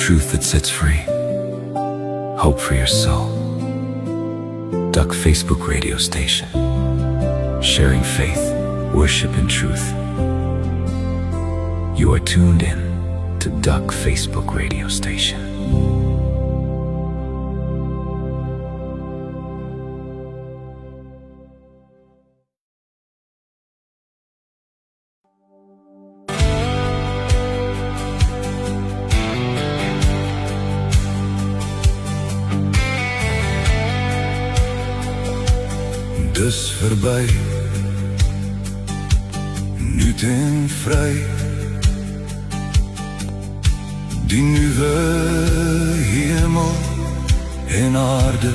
Truth that sets free. Hope for your soul. Duck Facebook radio station. Sharing faith, worship and truth. You are tuned in to Duck Facebook radio station. Dis verby, nuut en vry, die nuwe hemel en aarde,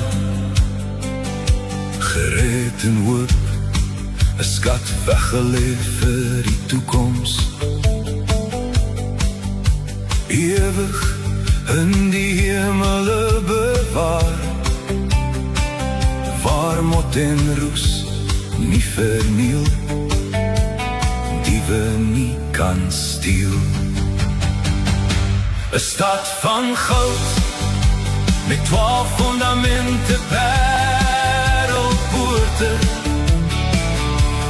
gered en hoop, 'n skat weggelê vir die toekoms, ewig in die hemele bewaar, waar mot en roes nie verniel, diewe nie kan steel. 'n stad van goud, met 12 fundamente, parelpoorte,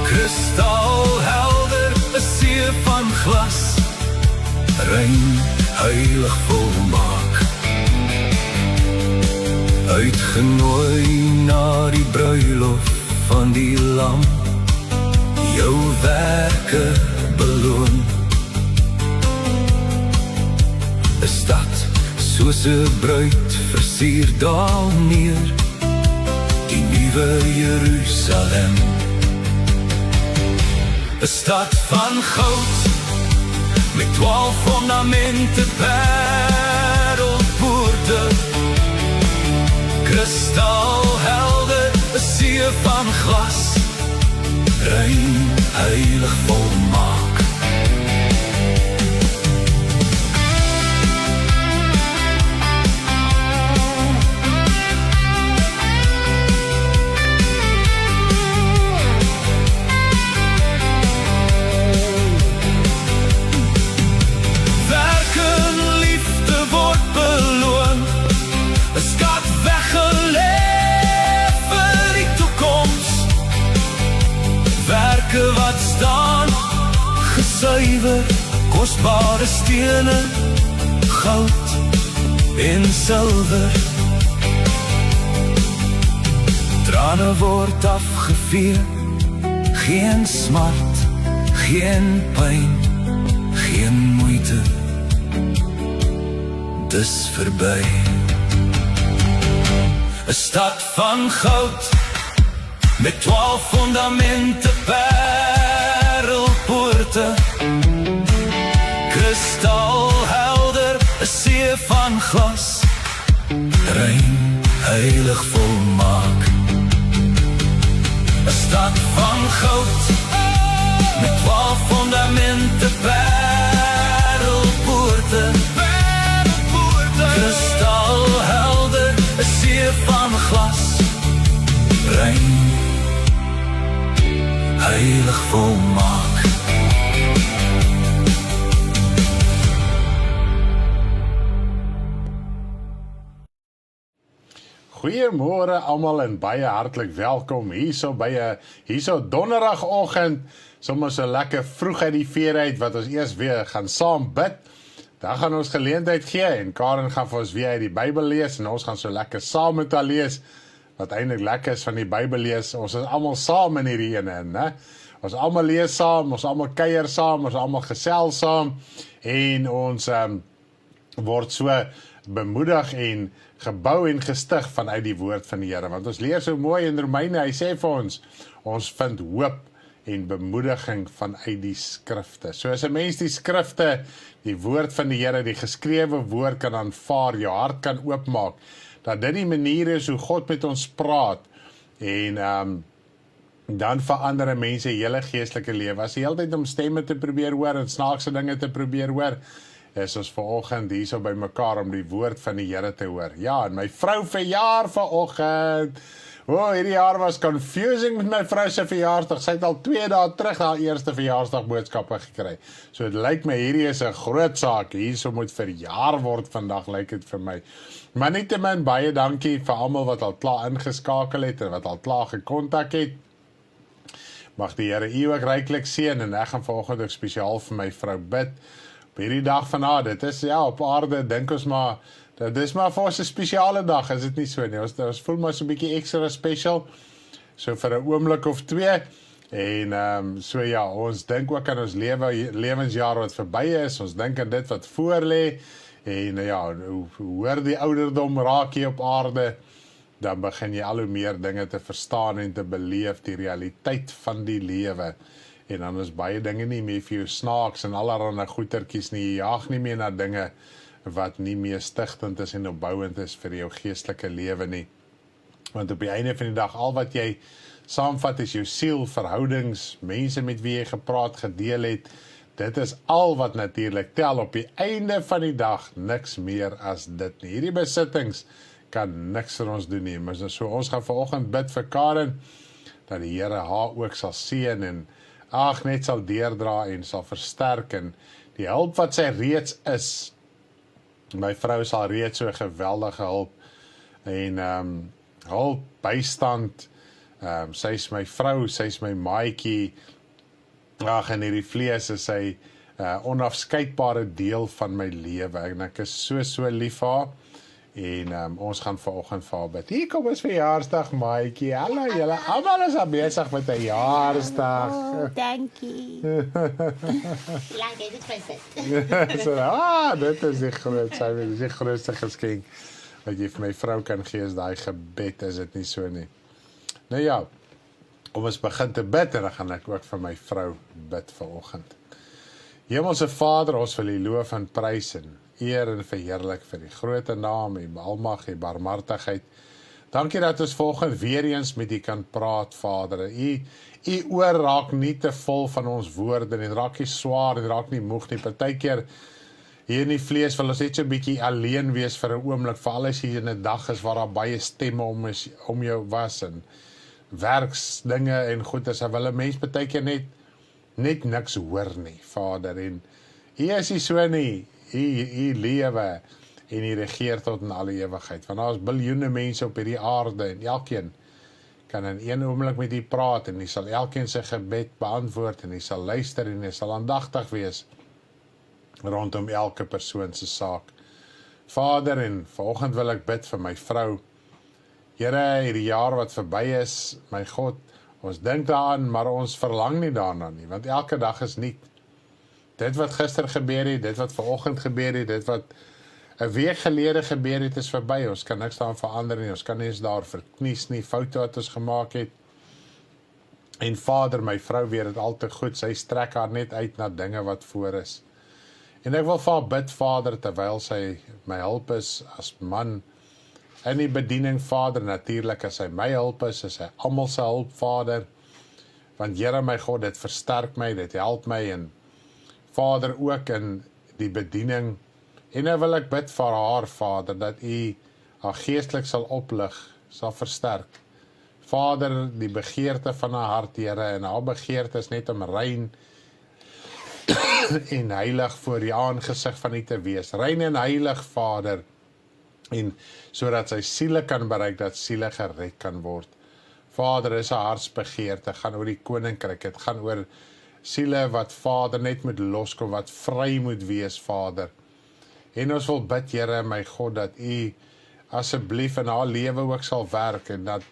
kristalhelder, 'n see van glas, rein, heilig, volmaak, uitgenooi na die bruilof van die lam, jou werke beloon. 'n stad soos 'n bruid versier daal neer, die nuwe Jerusalem. 'n stad van goud, met 12 fundamente, parelpoorte, kristalhelder, 'n see van glas, rein, heilig, volmaak. Wat staan, gesuiwer, kosbare stene, goud en silwer. Trane word afgevee, geen smart, geen pyn, geen moeite, dis verby. 'n stad van goud, met 12 fundamente, parelpoorte, kristalhelder, 'n see van glas, rein, heilig, volmaak. 'n stad van goud, met 12 fundamente, parelpoorte, kristalhelder, 'n see van glas, rein, heilig, volmaak. Goeiemôre almal en baie hartlik welkom hierso donderdagoggend, sommer so lekker vroeg uit die veer uit, wat ons eers weer gaan saam bid. Dan gaan ons geleentheid gee en Karen gaan vir ons weer uit die Bybel lees en ons gaan so lekker saam met haar lees, wat eintlik lekker is van die Bybel lees. Ons is almal saam in hierdie ene, né? Ons almal lees saam, ons almal kuier saam, ons almal gesels saam en ons word so bemoedig en gebou en gestig vanuit die woord van die Here. Want ons lees so mooi in Romeine, hy sê vir ons vind hoop en bemoediging vanuit die skrifte. So as 'n mens die skrifte, die woord van die Here, die geskrewe woord kan aanvaar, jou hart kan oopmaak, dat dit die manier is hoe God met ons praat en dan verander mense hele geestelike lewe. As die hele tyd om stemme te probeer hoor en snaakse dinge te probeer hoor, is ons vanoggend hierso by mekaar om die woord van die Here te hoor. Ja, en my vrou verjaar vanoggend. hierdie jaar was confusing met my vrou se verjaarsdag. Sy het al 2 dae terug haar eerste verjaarsdag boodskappe gekry. So dit lyk my hierdie is 'n groot saak. Hierso moet verjaar word vandag, lyk dit vir my. Maar nietemin baie dankie vir almal wat al klaar ingeskakel het en wat al klaar gekontak het. Mag die Here u ook ryklik seën en ek gaan vanoggend ook spesiaal vir my vrou bid. Op hierdie dag van dit is op aarde dink ons maar dit is maar vir ons 'n spesiale dag, is dit nie so nie. Ons voel maar so 'n bietjie extra special. So vir 'n oomblik of 2 en ons dink ook aan ons lewensjaar wat verby is. Ons dink aan dit wat voor lê en hoe hoor die ouderdom raak hier op aarde, dan begin jy al hoe meer dinge te verstaan en te beleef, die realiteit van die lewe. En dan is baie dinge nie meer vir jou snaaks en allerhande goetertjies nie. Jy jaag nie meer na dinge wat nie meer stigtend is en opbouend is vir jou geestelike lewe nie. Want op die einde van die dag, al wat jy saamvat is jou siel, verhoudings, mense met wie jy gepraat, gedeel het. Dit is al wat natuurlik tel op die einde van die dag, niks meer as dit nie. Hierdie besittings kan niks vir ons doen nie. Maar so ons gaan vanoggend bid vir Karen, dat die Here haar ook sal seën en net sal deurdra en sal versterk en die hulp wat sy reeds is. My vrou sal reeds so geweldige hulp en hulp, bystand. Sy is my vrou, sy is my maatjie. En hierdie vlees is sy onafskeidbare deel van my lewe. En ek is so lief vir haar. En ons gaan vanoggend vir haar bid. Hier kom ons verjaarsdag, maatjie. Hallo julle, almal is al besig met 'n jaarsdag. Oh, dankie. Ja, dit is my bid. So, dit is die grootste geskenk wat jy vir my vrou kan gee, is daai gebed, is dit nie so nie. Nou ja, om ons begin te bid, en dan gaan ek ook vir my vrou bid vanoggend. Hemelse Vader, ons wil U loof en prys en eer en verheerlik vir die groot naam, U almag, U barmhartigheid. Dankie dat ons vanoggend weer eens met U kan praat, Vader. U oor raak nie te vol van ons woorde, en raak nie swaar, en raak nie moeg nie. Partykeer hier in die vlees wil ons net so 'n bietjie alleen wees vir 'n oomblik, veral as jy in 'n dag is waar daar baie stemme om jou was, en werksdinge en goeders, en wil 'n mens partykeer net niks hoor nie, Vader. En U is nie so nie. U lewe en U regeer tot in alle ewigheid. Want daar is biljoene mense op hierdie aarde en elkeen kan in een oomblik met U praat en U sal elkeen sy gebed beantwoord en U sal luister en U sal aandagtig wees rondom elke persoon se saak. Vader, en vanoggend wil ek bid vir my vrou. Here, hierdie jaar wat verby is, my God, ons dink daaraan, maar ons verlang nie daarna nie, want elke dag is nuut. Dit wat gister gebeur het, dit wat vanoggend gebeur het, dit wat 'n week gelede gebeur het, is verby. Ons kan niks daaraan verander nie, ons kan nie eens daar verknies nie, foute wat ons gemaak het. En Vader, my vrou weet dit al te goed, sy strek haar net uit na dinge wat voor is. En ek wil vir haar bid, Vader, terwyl sy my hulp is as man in die bediening, Vader, natuurlik as hy my hulp is hy almal se hulp, Vader. Want Here, my God, dit versterk my, dit help my, en Vader, ook in die bediening. En nou wil ek bid vir haar, Vader, dat U haar geestelik sal oplig, sal versterk. Vader, die begeerte van haar hart, Here, en haar begeerte is net om rein en heilig voor die aangesig van U te wees. Rein en heilig, Vader, en sodat sy siele kan bereik, dat siele gered kan word. Vader, is haar hartsbegeerte, gaan oor die koninkryk, het gaan oor siele wat, Vader, net moet loskom, wat vry moet wees, Vader. En ons wil bid, Here, my God, dat U asseblief in haar lewe ook sal werk, en dat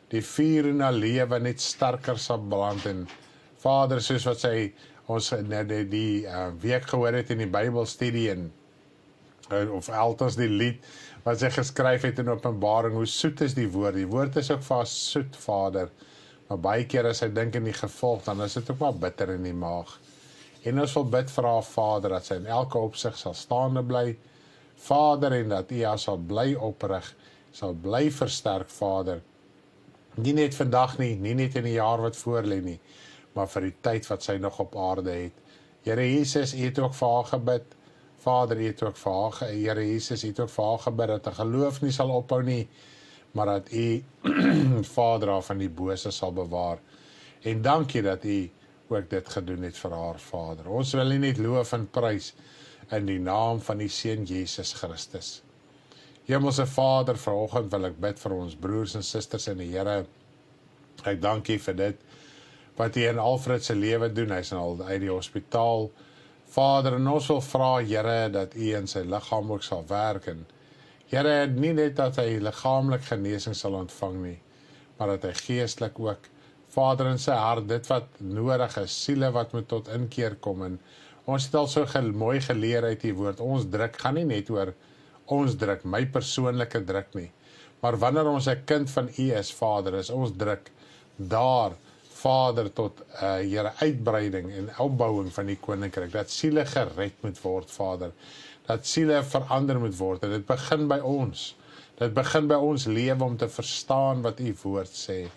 die vuur in haar lewe net sterker sal brand, en Vader, soos wat sy ons die week gehoor het in die Bybelstudie, en of althans die lied wat sy geskryf het in Openbaring, hoe soet is die woord is ook vir haar soet, Vader, maar baie keer as sy dink in die gevolg, dan is dit ook maar bitter in die maag. En ons wil bid vir haar, Vader, dat sy in elke opsig sal staande bly, Vader, en dat U haar sal bly oprig, sal bly versterk, Vader, nie net vandag nie, nie net in die jaar wat voor lê nie, maar vir die tyd wat sy nog op aarde het. Here Jesus, U het ook vir haar gebid, Vader, U het ook vir haar, Here Jesus, U het ook vir haar gebid, dat 'n geloof nie sal ophou nie, maar dat U Vader haar van die bose sal bewaar. En dankie dat U ook dit gedoen het vir haar, Vader. Ons wil U net loof en prys in die naam van die Seun Jesus Christus. Hemelse Vader, vanoggend wil ek bid vir ons broers en susters in die Here. Ek dank U vir dit wat U in Alfred se lewe doen. Hy's al uit die hospitaal. Vader, en ons wil vra, Here, dat U in sy liggaam ook sal werk. En Here, nie net dat hy liggaamlik genesing sal ontvang nie, maar dat hy geestelik ook, Vader, in sy hart, dit wat nodig is, siele wat moet tot inkeer kom. En ons het al so mooi geleer uit die woord, ons druk gaan nie net oor ons druk, my persoonlike druk nie, maar wanneer ons 'n kind van U is, Vader, is ons druk daar, Vader, tot Here uitbreiding en opbouing van die koninkryk, dat siele gered moet word, Vader, dat siele verander moet word, en dit begin by ons. Dit begin by ons lewe om te verstaan wat U woord sê.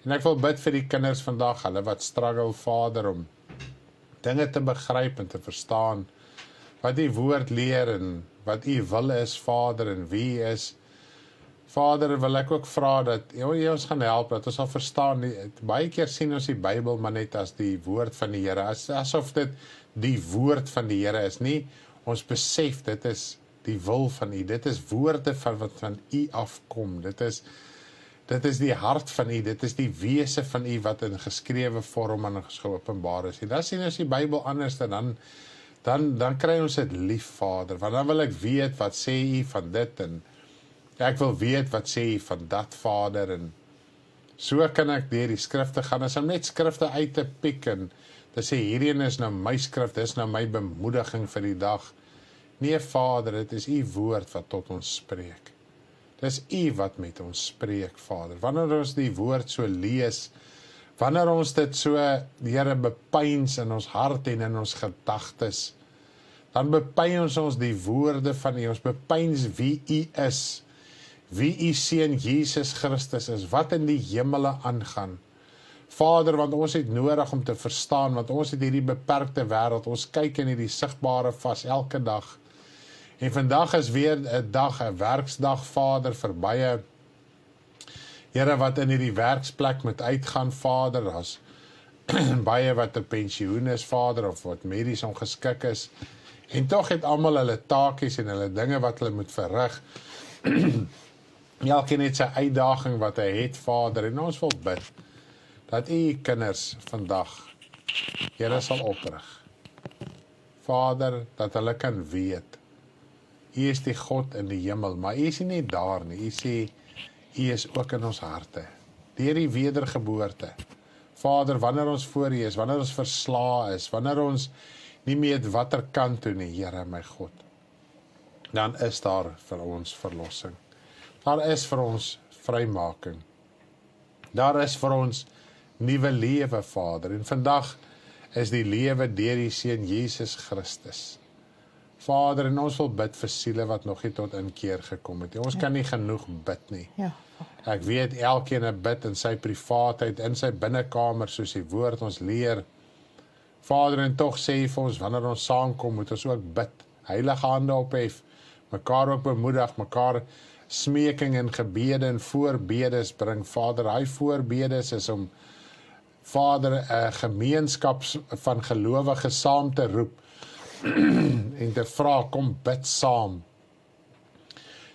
En ek wil bid vir die kinders vandag, hulle wat struggle, Vader, om dinge te begryp en te verstaan, wat U woord leer en wat U wil is, Vader, en wie U is. Vader, wil ek ook vra dat U ons gaan help, dat ons sal verstaan, baie keer sien ons die Bybel maar net as die woord van die Here, asof dit die woord van die Here is, nie, ons besef, dit is die wil van U, dit is woorde wat van U afkom, dit is die hart van U, dit is die wese van U wat in geskrewe vorm en geopenbaar is. En dan sien ons die Bybel anders, en dan kry ons dit lief, Vader, want dan wil ek weet wat sê U van dit, en ek wil weet wat sê U van dat, Vader, en so kan ek deur die skrifte gaan, as om net skrifte uit te piek, en te sê, hierheen is nou my skrif, dis nou my bemoediging vir die dag. Nee, Vader, dit is U woord wat tot ons spreek. Dis U wat met ons spreek, Vader. Wanneer ons die woord so lees, wanneer ons dit so, Here, bepeins in ons hart en in ons gedagtes, dan bepeins ons die woorde van U, ons bepeins wie U is, wie U Seun Jesus Christus is, wat in die hemele aangaan. Vader, want ons het nodig om te verstaan, want ons het hierdie beperkte wêreld, ons kyk in hierdie sigbare vas elke dag. En vandag is weer 'n dag, 'n werksdag, Vader, vir baie, Here, wat in hierdie werksplek moet uitgaan, Vader, as baie wat 'n pensioen is, Vader, of wat medies ongeskik is, en tog het almal hulle taakies en hulle dinge wat hulle moet verrig. Elkeen het sy uitdaging wat hy het, Vader, en ons wil bid, dat U kinders vandag, Here, sal oprig. Vader, dat hulle kan weet, U is die God in die hemel, maar U is nie daar nie, U sê, U is ook in ons harte, deur die wedergeboorte. Vader, wanneer ons voor U is, wanneer ons verslae is, wanneer ons nie meer watter kant toe nie, Here, my God, dan is daar vir ons verlossing. Daar is vir ons vrymaking. Daar is vir ons nuwe lewe, Vader, en vandag is die lewe deur die Seun Jesus Christus. Vader, en ons wil bid vir siele wat nog nie tot inkeer gekom het. Ons kan nie genoeg bid nie. Ja. Ek weet elkeen bid in sy privaatheid, in sy binnekamer, soos die woord ons leer. Vader, en tog sê U vir ons, wanneer ons saamkom, moet ons ook bid, heilige hande ophef, mekaar ook bemoedig, mekaar smeking en gebede en voorbedes bring. Vader, hy voorbedes is om, Vader, 'n gemeenskap van gelowiges saam te roep en te vra, kom bid saam.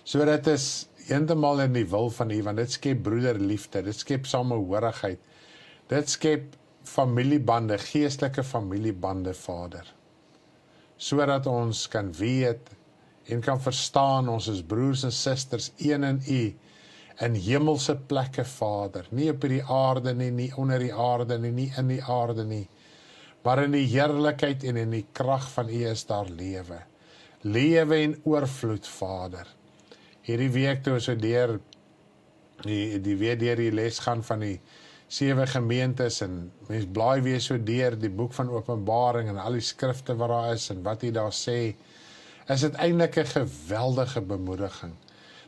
So dit is heeltemal in die wil van U, want dit skep broederliefde, dit skep samehorigheid, dit skep familiebande, geestelike familiebande, Vader, sodat ons kan weet en kan verstaan, ons is broers en susters, een in U, in hemelse plekke, Vader, nie op die aarde nie, nie onder die aarde nie, nie in die aarde nie, maar in die heerlikheid en in die krag van U is daar lewe. Lewe en oorvloed, Vader. Hierdie week toe so deur die les gaan van die 7 gemeentes, en mens blaai weer so deur die boek van Openbaring en al die skrifte wat daar is en wat U daar sê, is dit eintlik 'n geweldige bemoediging.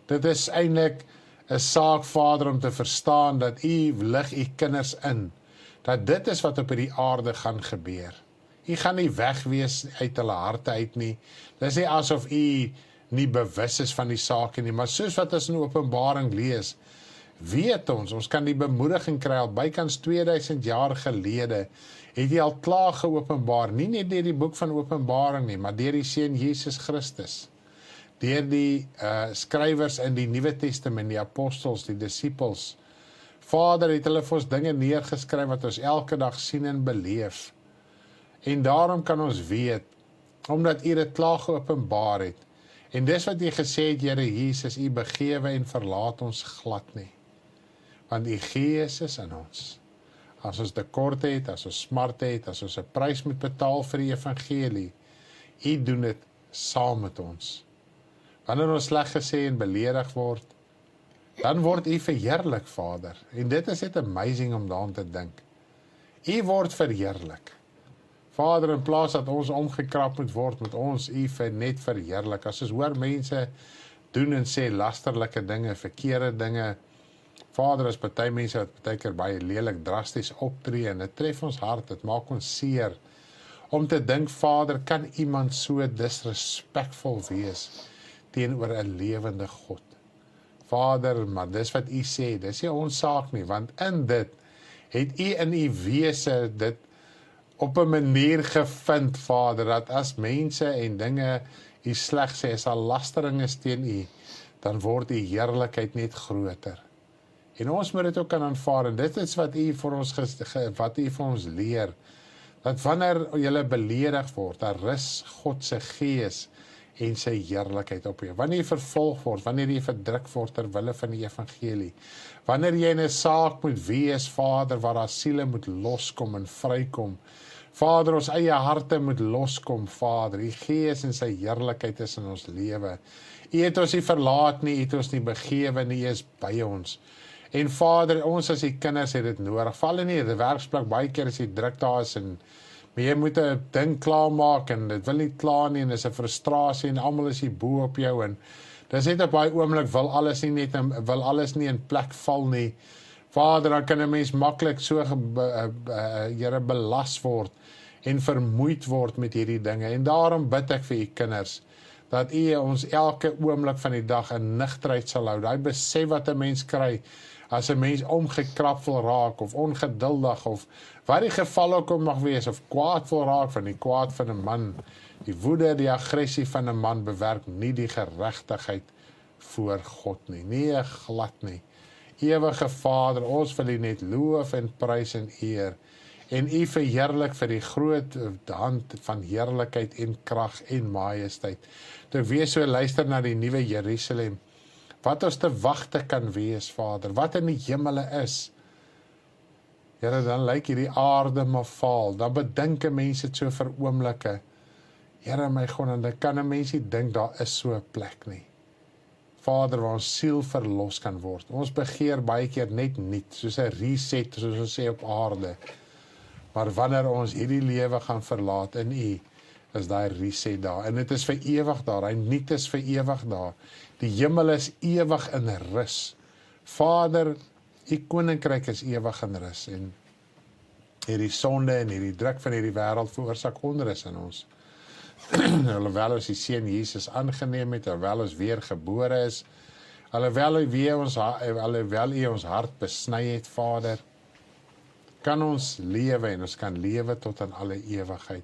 Dit is eintlik 'n saak, Vader, om te verstaan dat U lig U kinders in, dat dit is wat op hierdie aarde gaan gebeur. U gaan nie wegwees uit hulle harte uit nie. Dis nie asof U nie bewus is van die sake nie, maar soos wat ons in Openbaring lees, weet ons kan die bemoediging kry al bykans 2000 jaar gelede, het hy al klaar geopenbaar, nie net deur die boek van Openbaring nie, maar deur die Seun Jesus Christus, deur die skrywers in die Nuwe Testament, die apostels, die disippels. Vader het hulle vir ons dinge neergeskryf wat ons elke dag sien en beleef. En daarom kan ons weet, omdat U dit klaar geopenbaar het. En dis wat U gesê het, Here Jesus, U begewe en verlaat ons glad nie. Want U Gees is in ons. As ons tekort het, as ons smart het, as ons 'n prys moet betaal vir die evangelie, U doen dit saam met ons. Wanneer ons sleg gesê en beledig word, dan word U verheerlik, Vader. En dit is net amazing om daaraan te dink. U word verheerlik. Vader, in plaas dat ons omgekrap moet word, moet ons U net verheerlik. As ons hoor mense doen en sê lasterlike dinge, verkeerde dinge, Vader, is party mense wat partykeer baie lelik drasties optree, en dit tref ons hart, dit maak ons seer, om te dink, Vader, kan iemand so disrespekvol wees teenoor 'n lewende God? Vader, maar dis wat U sê, dis nie ons saak nie, want in dit het U in U wese dit op 'n manier gevind, Vader, dat as mense en dinge U sleg sê, as al lastering is teen U, dan word U heerlikheid net groter. En ons moet dit ook kan aanvaar, en dit is wat U vir ons leer, dat wanneer jy beledig word, dan rus God se Gees en sy heerlikheid op jou. Wanneer jy vervolg word, wanneer jy verdruk word ter wille van die evangelie, wanneer jy in 'n saak moet wees, Vader, waar daar siele moet loskom en vrykom, Vader, ons eie harte moet loskom, Vader, U Gees en sy heerlikheid is in ons lewe. U het ons nie verlaat nie, U het ons nie begewe nie, U is by ons. En Vader, ons as die kinders het dit nodig. Val in die werksplek, baie keer as die druk daar is, maar jy moet 'n ding klaarmaak, en dit wil nie klaar nie, en dis 'n frustrasie, en almal is hier bo op jou, en dis net op baie oomblik wil alles nie in plek val nie. Vader, dan kan 'n mens maklik so Here belas word, en vermoeid word met hierdie dinge, en daarom bid ek vir U kinders, dat U ons elke oomblik van die dag in nigterheid sal hou, daai besef wat 'n mens kry, as 'n mens omgekrap wil raak, of ongeduldig, of wat die geval ook mag wees, of kwaad wil raak van die kwaad van 'n man, die woede, die aggressie van 'n man bewerk nie die geregtigheid voor God nie, nee, glad nie. Ewige Vader, ons wil U net loof en prys en eer, en U verheerlik vir die groot hand van heerlikheid en krag en majesteit. Toe wees so luister na die nuwe Jerusalem, wat ons te wagte kan wees, Vader, wat in die hemele is. Here, dan lyk hierdie aarde maar vaal, dan bedink mense dit so vir oomblikke. Here, my God, en dan kan 'n mens nie dink daar is so 'n plek nie. Vader, waar ons siel verlos kan word. Ons begeer baie keer net niet, soos 'n reset, soos ons sê op aarde. Maar wanneer ons hierdie lewe gaan verlaat in U, is daai reset daar. En dit is vir ewig daar, hy niet is vir ewig daar. Die hemel is ewig in rus. Vader, U koninkryk is ewig in rus. En hierdie sonde en hierdie druk van hierdie wêreld veroorsaak onrus in ons. Alhoewel ons die Seun Jesus aangeneem het, alhoewel ons weer gebore is, alhoewel U ons hart besny het, Vader, kan ons lewe, en ons kan lewe tot aan alle ewigheid.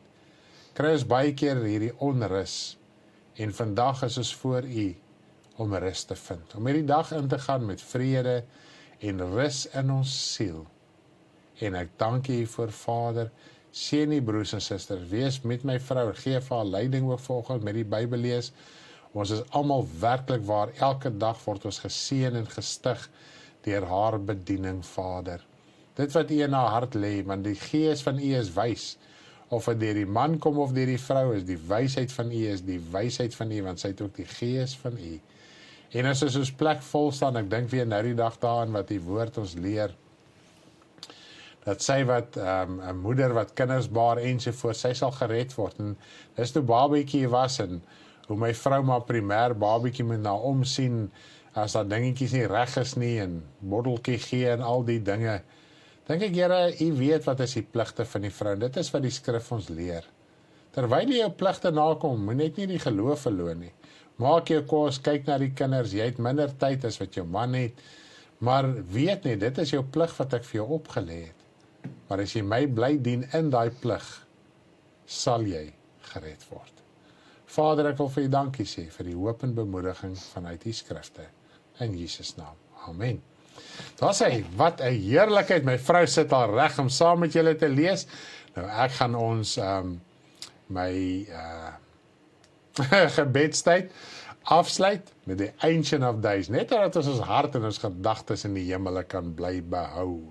Kry ons baie keer hierdie onrus, en vandag is ons voor U om rus te vind, om hierdie dag in te gaan met vrede en rus in ons siel. En ek dank U vir, Vader, seën die broers en susters, wees met my vrou, gee vir haar leiding ook volgens met die Bybel lees. Ons is almal werklik waar, elke dag word ons geseën en gestig deur haar bediening, Vader. Dit wat U in haar hart lê, want die Gees van U is wys, of dit deur die man kom of deur die vrou, is die wysheid van U, is die wysheid van U, want sy het ook die Gees van U. En as ons plek vol staan, ek dink weer nou die dag daarin wat die woord ons leer, dat sy wat 'n moeder wat kinders baar ensovoort, sy sal gered word. En dis toe babietjie was, en hoe my vrou maar primêr babietjie moet na omsien, as daar dingetjies nie reg is nie, en botteltjie gee en al die dinge. Dink ek, Here, U weet wat is die pligte van die vrou, dit is wat die skrif ons leer. Terwyl jy jou pligte nakom, moet net nie die geloof verloor nie. Maak jou kos, kyk na die kinders, jy het minder tyd as wat jou man het, maar weet nie, dit is jou plig wat ek vir jou opgelê het. Maar as jy my bly dien in daai plig, sal jy gered word. Vader, ek wil vir u dankie sê vir die hoop en bemoediging vanuit die skrifte. In Jesus naam. Amen. Daar sê, wat 'n heerlikheid. My vrou sit al reg om saam met julle te lees. Nou ek gaan ons my gebedstyd afsluit met die Ancient of Days, net dat ons hart en ons gedagtes in die hemele kan bly behou.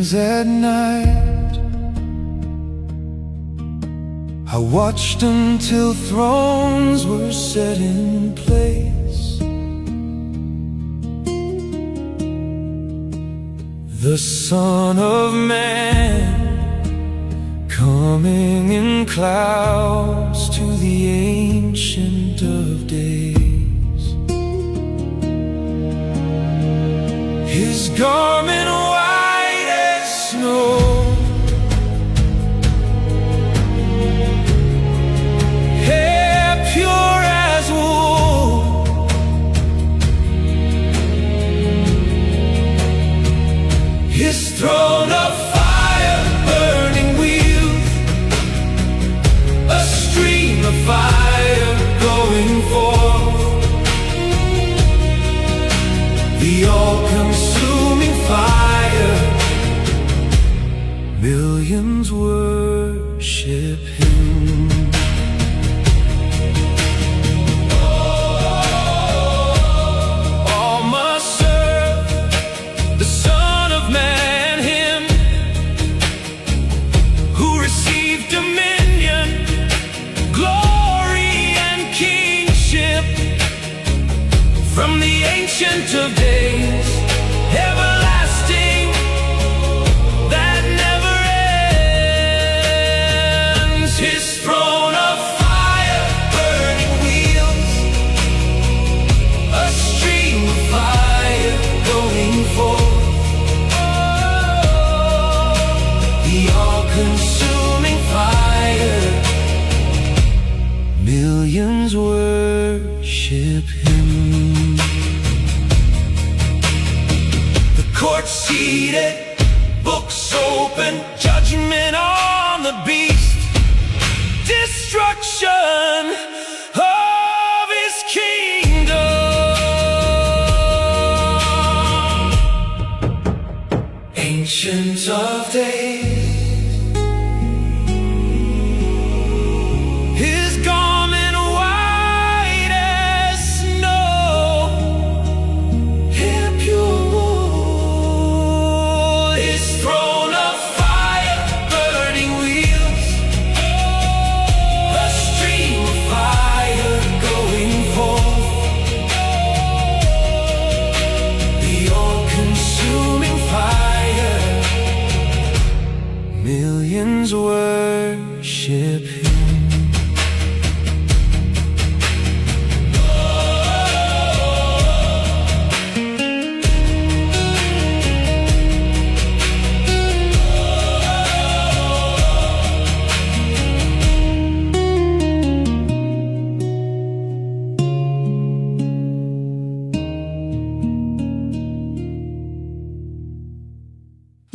At night, I watched until thrones were set in place. The Son of Man coming in clouds to the Ancient of Days. His garment white as snow, hair pure as wool, his throne of fire, burning wheels, a stream of fire going forth, the all-consuming fire. Millions worship him. All must serve the Son of Man, him who received dominion, glory and kingship from the Ancient of Days, everlasting, that never ends. His throne of fire, burning wheels, a stream of fire going forth, the all-consuming fire. Millions worship him. Court seated, books open, judgment on the beast, destruction of his kingdom. Ancient of Days, his garment white as snow, hair pure, millions worship him.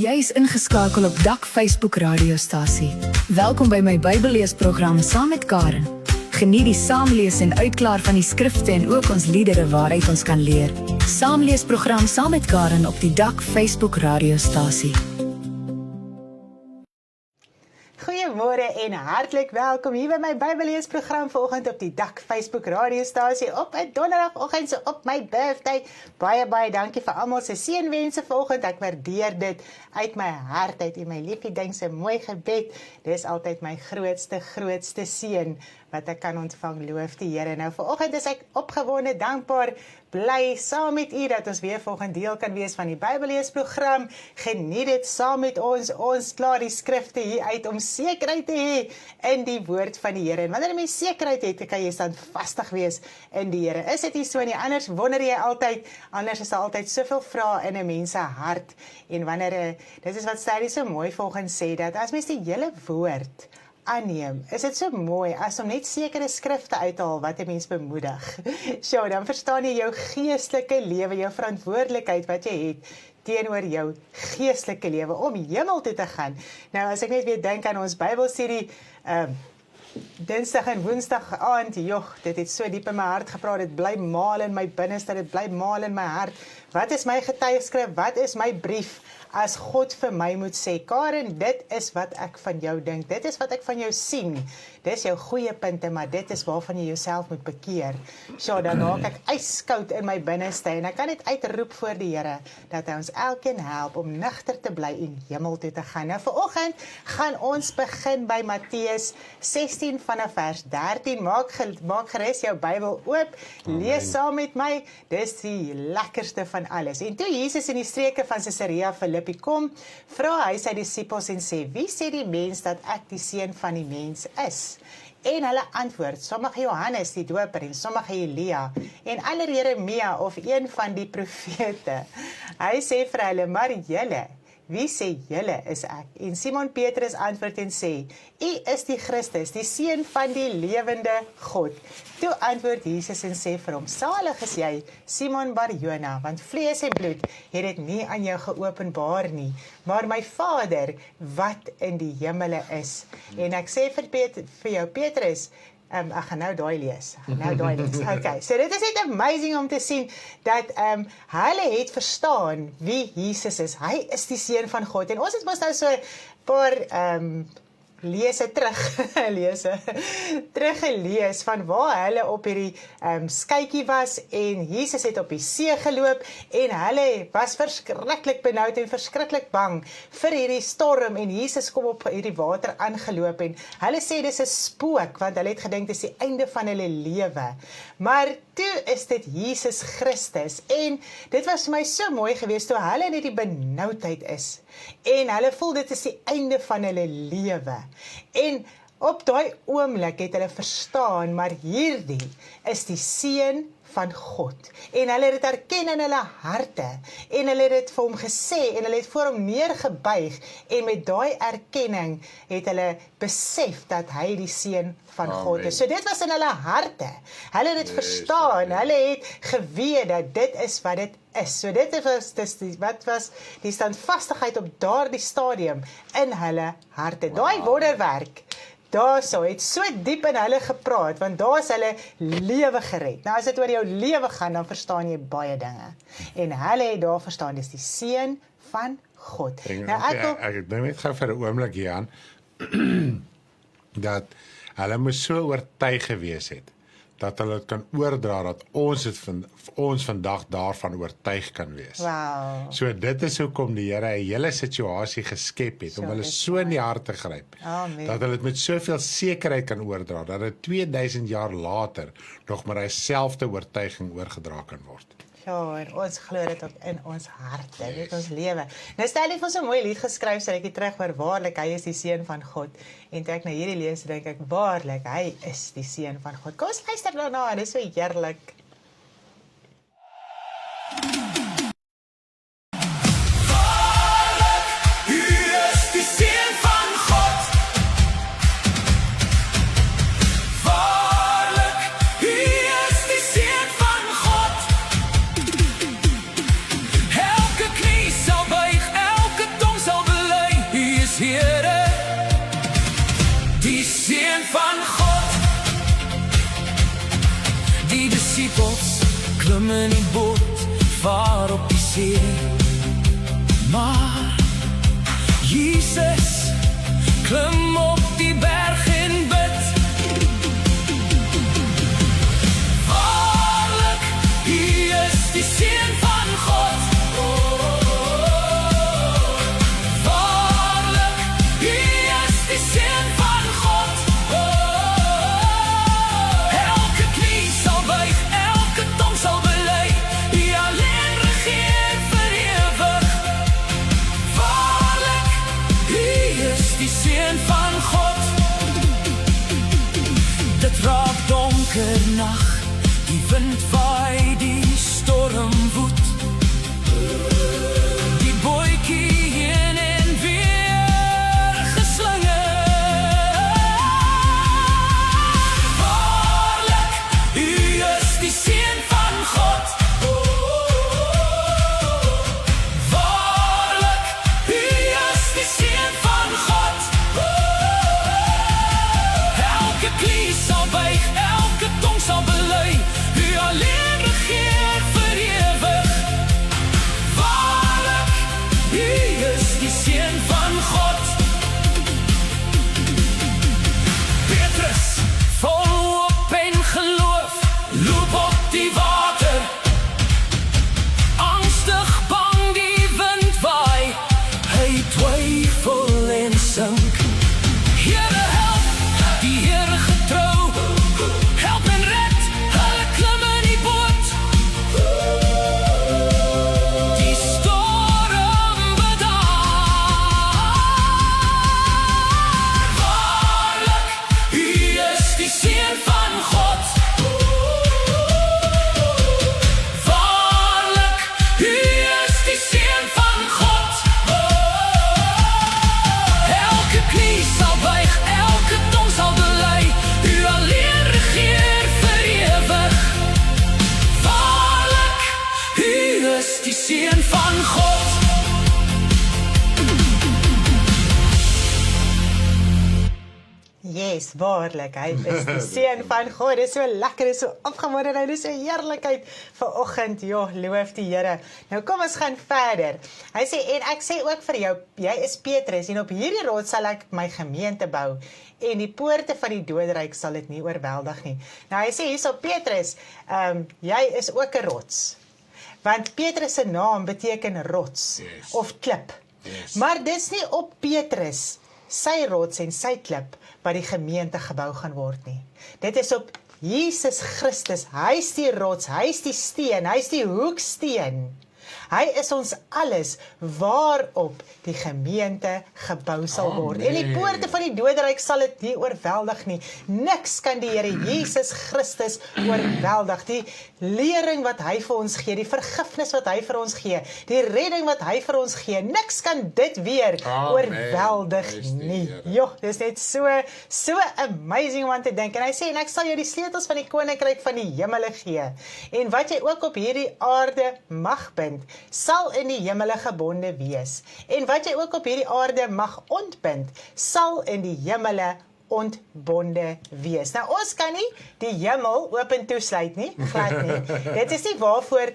Jy is ingeskakel op Dak Facebook radiostasie. Welkom by my Bybelleesprogram saam met Karen. Geniet die saamlees en uitklaar van die skrifte en ook ons liedere waaruit ons kan leer. Saamleesprogram saam met Karen op die Dak Facebook radiostasie. Goeiemôre en hartlik welkom hier by my Bybelleesprogram vanoggend op die Dak Facebook radiostasie op 'n donderdagoggend so op my birthday. Baie dankie vir almal se seënwense vanoggend. Ek waardeer dit uit my hart uit en my liefie ding se mooi gebed. Dis altyd my grootste seën wat ek kan ontvang. Loof die Here. Nou vanoggend is ek opgewonde, dankbaar, bly saam met u dat ons weer volgende deel kan wees van die Bybelleesprogram. Geniet dit saam met ons. Ons klaar die skrifte hier uit om sekerheid te hê in die woord van die Here. En wanneer jy mens sekerheid het, kan jy standvastig wees in die Here. Is dit nie so nie? Anders wonder jy altyd, anders is daar altyd soveel vrae in 'n mens se hart. En wanneer dit is wat Stanley so mooi volgens sê, dat as mens die hele woord aanneem, is dit so mooi as om net sekere skrifte uit te haal wat 'n mens bemoedig. So, dan verstaan jy jou geestelike lewe, jou verantwoordelikheid wat jy het teenoor jou geestelike lewe om hemel toe te gaan. Nou, as ek net weer dink aan ons Bybelstudie, Dinsdag en Woensdag aand, dit het so diep in my hart gepraat, dit bly maal in my binneste, dit bly maal in my hart. Wat is my getuieskrif? Wat is my brief? As God vir my moet sê, Karen, dit is wat ek van jou dink, dit is wat ek van jou sien, dit is jou goeie punte, maar dit is waarvan jy jouself moet bekeer. So, dan raak ek ijskoud in my binneste, en ek kan net uitroep voor die Here, dat hy ons elkeen help om nugter te bly en hemel toe te gaan. Nou, vanoggend gaan ons begin by Matteus 16 vanaf vers 13, maak gerus jou Bybel oop, lees saam met my, dis die lekkerste van alles. En toe Jesus in die streke van Caesarea Philippi kom, vra hy sy disippels en sê, wie sê die mens dat ek die seun van die mens is? En hulle antwoord, sommige Johannes die doper en sommige Elia en ander Jeremia of een van die profete. Hy sê vir hulle, maar julle, wie sê julle is ek? En Simon Petrus antwoord en sê, u is die Christus, die seun van die lewende God. Toe antwoord Jesus en sê vir hom, salig is jy, Simon Bar-Jona, want vlees en bloed het dit nie aan jou geopenbaar nie, maar my Vader wat in die hemele is. En ek sê vir jou Petrus, ek gaan nou daai lees. Okay, so dit is net amazing om te sien, dat hulle het verstaan wie Jesus is. Hy is die seun van God. En ons het mos nou so 'n paar teruggelees van waar hulle op hierdie skytjie was en Jesus het op die see geloop en hulle was verskriklik benoud en verskriklik bang vir hierdie storm en Jesus kom op hierdie water aangeloop en hulle sê dis 'n spook want hulle het gedink dis die einde van hulle lewe. Maar toe is dit Jesus Christus en dit was vir my so mooi geweest toe hulle in die benoudheid is en hulle voel dit is die einde van hulle lewe. En op daai oomblik het hulle verstaan, maar hierdie is die seun van God. En hulle het dit erken in hulle harte, en hulle het dit vir hom gesê, en hulle het voor hom neergebuig, en met daai erkenning het hulle besef dat hy die seun van God is. So dit was in hulle harte. Hulle het dit verstaan, hulle het geweet dat dit is wat dit is. So dit was die standvastigheid op daardie stadium in hulle harte. Daai wonderwerk, daar het so diep in hulle gepraat, want daar is hulle lewe gered. Nou as dit oor jou lewe gaan, dan verstaan jy baie dinge. En hulle het daar verstaan, dis die seun van God. Ek net gou vir 'n oomblik hier aan, dat hulle moes so oortuig gewees het, dat hulle het kan oordra, dat ons vandag daarvan oortuig kan wees. Wow. So dit is hoekom die Here 'n hele situasie geskep het, om hulle so in die hart te gryp, dat hulle dit met soveel sekerheid kan oordra, dat dit 2000 jaar later nog maar dieselfde oortuiging oorgedra kan word. Ja, en ons glo dit ook in ons harte, dit ons lewe. Nou stel jy vir so 'n mooi lied geskryf, so ek het terug oor waarlik, hy is die seun van God. En toe ek na hierdie lees, dink ek, waarlik, hy is die seun van God. Kom ons luister daarna, dit is so heerlik. Klim in die boot, vaar op die see, maar Jesus klim op die berg en bid. Waarlik, hy is die seun van God. Waarlik, hy is die seun van God. die seun van God. Dit raak donker nag, die wind waai, die storm woed. Die bootjie heen en weer geslinger. Waarlik, U is die seun van God. Waarlik, U is die seun van God. Elke knie sal buig, elke tong sal bely, U alleen regeer vir ewig. Waarlik, U is die seun van God. Petrus, vol hoop en geloof, loop op die water. Angstig bang die wind waai, hy twyfel en sink. Here help, die Here getrou, help en red, hulle klim in die boot. Die storm bedaar. Waarlik, U is die seun van God. Waarlik, U is die seun van God. Elke knie sal buig, elke tong sal bely, U alleen regeer vir ewig. Waarlik, U is die seun van God. Yes, waarlik, hy is die seun van God. Dit is so lekker, dit is so opgewonde, dit is so heerlikheid vanoggend. Ja, loof die Here. Nou kom ons gaan verder. Hy sê, en ek sê ook vir jou, jy is Petrus, en op hierdie rots sal ek my gemeente bou, en die poorte van die doderyk sal dit nie oorweldig nie. Nou hy sê hierso, Petrus, jy is ook 'n rots. Want Petrus se naam beteken rots, of klip. Maar dis nie op Petrus, sy rots en sy klip, wat die gemeente gebou gaan word nie. Dit is op Jesus Christus, hy is die rots, hy is die steen, hy is die hoeksteen. Hy is ons alles waarop die gemeente gebou sal word. En die poorte van die doderyk sal dit nie oorweldig nie. Niks kan die Here Jesus Christus oorweldig. Die lering wat hy vir ons gee, die vergifnis wat hy vir ons gee, die redding wat hy vir ons gee, niks kan dit weer oorweldig nie. Joh, dis net so amazing om aan te dink. En hy sê, en ek sal jou die sleutels van die koninkryk van die hemele gee. En wat jy ook op hierdie aarde mag bind, sal in die hemele gebonde wees. En wat jy ook op hierdie aarde mag ontbind, sal in die hemele ontbonde wees. Nou ons kan nie die hemel oop en toesluit nie, glad nie. Dit is nie waarvoor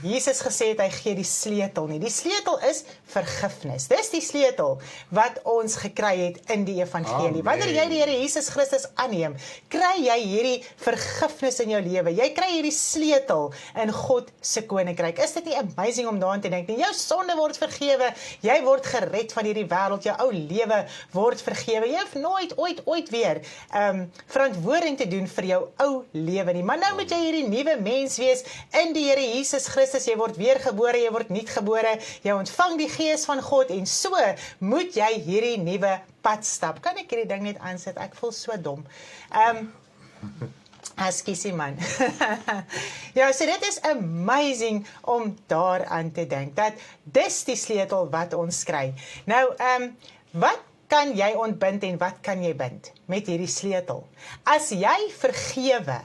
Jesus gesê het hy gee die sleutel nie. Die sleutel is vergifnis. Dis die sleutel wat ons gekry het in die evangelie. Wanneer jy die Here Jesus Christus aanneem, kry jy hierdie vergifnis in jou lewe. Jy kry hierdie sleutel in God se koninkryk. Is dit nie amazing om daaraan te dink nie? Jou sonde word vergewe, jy word gered van hierdie wêreld, jou ou lewe word vergewe. Jy hoef ooit weer verantwoording te doen vir jou ou lewe nie. Maar nou moet jy hierdie nuwe mens wees in die Here Jesus Christus. Jy word weergebore, jy word nuutgebore, jy ontvang die Gees van God en so moet jy hierdie nuwe pad stap. Kan ek hierdie ding net aansit? Ek voel so dom. Ekskuusie man. Ja, so dit is amazing om daaraan te dink, dat dis die sleutel wat ons kry. Nou, wat kan jy ontbind en wat kan jy bind met hierdie sleutel? As jy vergewe,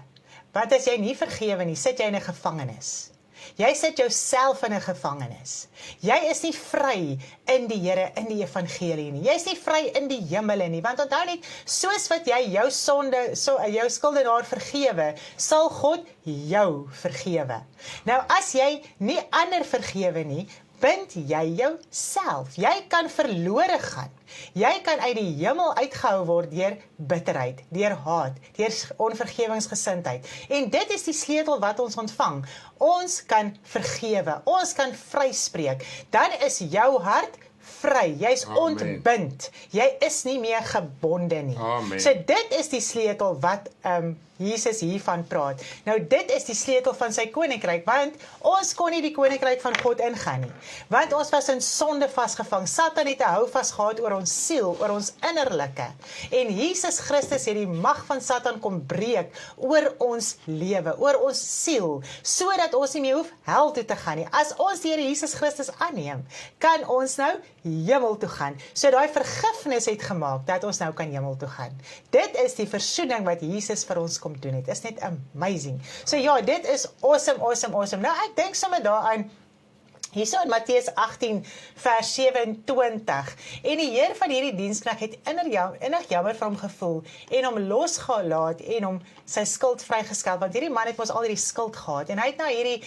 wat as jy nie vergewe nie, sit jy in 'n gevangenis. Jy sit jouself in 'n gevangenis. Jy is nie vry in die Here, in die evangelie nie. Jy is nie vry in die hemele nie, want onthou net, soos wat jy jou sonde, jou skuldenaar vergewe, sal God jou vergewe. Nou as jy nie ander vergewe nie, bind jy jouself. Jy kan verlore gaan. Jy kan uit die hemel uitgehou word deur bitterheid, deur haat, deur onvergewingsgesindheid. En dit is die sleutel wat ons ontvang. Ons kan vergewe, ons kan vryspreek. Dan is jou hart vry, jy's ontbind. Jy is nie meer gebonde nie. Amen. So dit is die sleutel wat Jesus hiervan praat. Nou dit is die sleutel van sy koninkryk, want ons kon nie die koninkryk van God ingaan nie. Want ons was in sonde vasgevang. Satan het 'n houvas gehad oor ons siel, oor ons innerlike. En Jesus Christus het die mag van Satan kom breek oor ons lewe, oor ons siel, sodat ons nie meer hoef hel toe te gaan nie. As ons die Here Jesus Christus aanneem, kan ons nou hemel toe gaan. So daai vergifnis het gemaak dat ons nou kan hemel toe gaan. Dit is die versoening wat Jesus vir ons kom doen het. Is net amazing. So ja, dit is awesome. Nou ek dink sommer daaraan hierso in Matteus 18 vers 27 en die heer van hierdie diensknegt het innig jammer vir hom gevoel en hom losgelaat en hom sy skuld vrygestel, want hierdie man het mos al hierdie skuld gehad en hy het na hierdie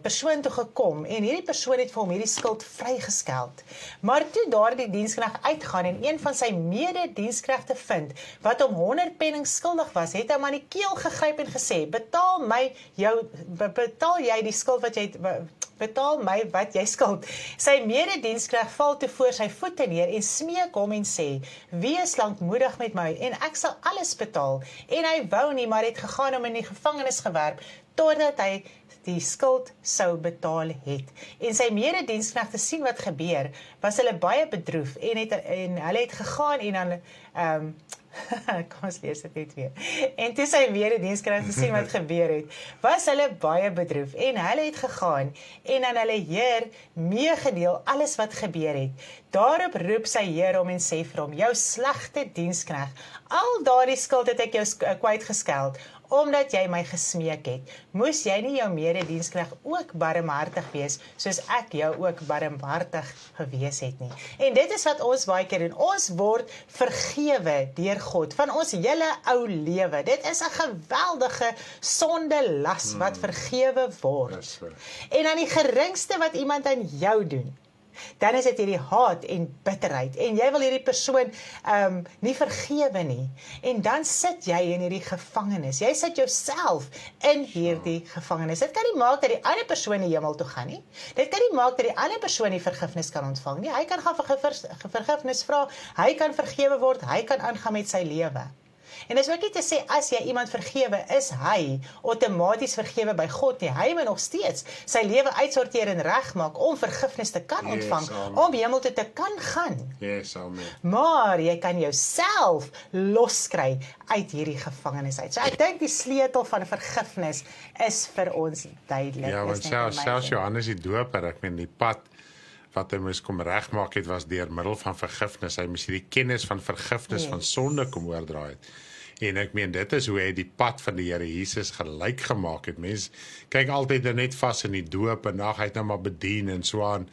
persoon toe gekom en hierdie persoon het vir hom hierdie skuld vrygeskeld. Maar toe daardie diensknegt uitgaan en een van sy mede-diensknegte vind wat hom 100 penning skuldig was, het hom aan die keel gegryp en gesê, betaal jy die skuld wat jy betaal my wat jy skuld. Sy mede-diensknegt val toe voor sy voete neer en smeek hom en sê, wees lankmoedig met my en ek sal alles betaal. En hy wou nie, maar het gegaan om in die gevangenis gewerp, totdat hy die skuld sou betaal het. En sy mede-diensknegte sien wat gebeur, was hulle baie bedroef en hulle het gegaan en dan kom ons lees dit net weer. En toe sy mede-diensknegte sien wat gebeur het, was hulle baie bedroef en hulle het gegaan en aan hulle heer meegedeel alles wat gebeur het. Daarop roep sy heer hom en sê vir hom, jou slegte diensknegt, al daardie skuld het ek jou kwytgeskeld, omdat jy my gesmeek het. Moes jy nie jou mede-diensknegt ook barmhartig wees, soos ek jou ook barmhartig gewees het nie. En dit is wat ons baie keer doen. Ons word vergewe deur God van ons hele ou lewe. Dit is 'n geweldige sondelas wat vergewe word. En dan die geringste wat iemand aan jou doen, dan is dit hierdie haat en bitterheid en jy wil hierdie persoon nie vergewe nie en dan sit jy in hierdie gevangenis, jy sit jouself in hierdie gevangenis. Dit kan nie maak dat die ander persoon die hemel toe gaan nie, dit kan nie maak dat die ander persoon die vergifnis kan ontvang nie, hy kan gaan vergifnis vra, hy kan vergewe word, hy kan aangaan met sy lewe. En dis ook nie te sê, as jy iemand vergewe, is hy outomaties vergewe by God nie. Hy moet nog steeds sy lewe uitsorteer en regmaak om vergifnis te kan ontvang, om hemel toe te kan gaan. Yes, amen. Maar jy kan jouself loskry uit hierdie gevangenis uit. So ek dink die sleutel van vergifnis is vir ons duidelik. Ja, want selfs Johannes die Doper, ek meen die pad wat hy moes kom regmaak het, was deur middel van vergifnis. Hy moes hierdie kennis van vergifnis van sonde kom oordraai het. En ek meen, dit is hoe hy die pad van die Here Jesus gelyk gemaak het. Mense kyk altyd net vas in die doop en hy het nou maar bedien en so aan.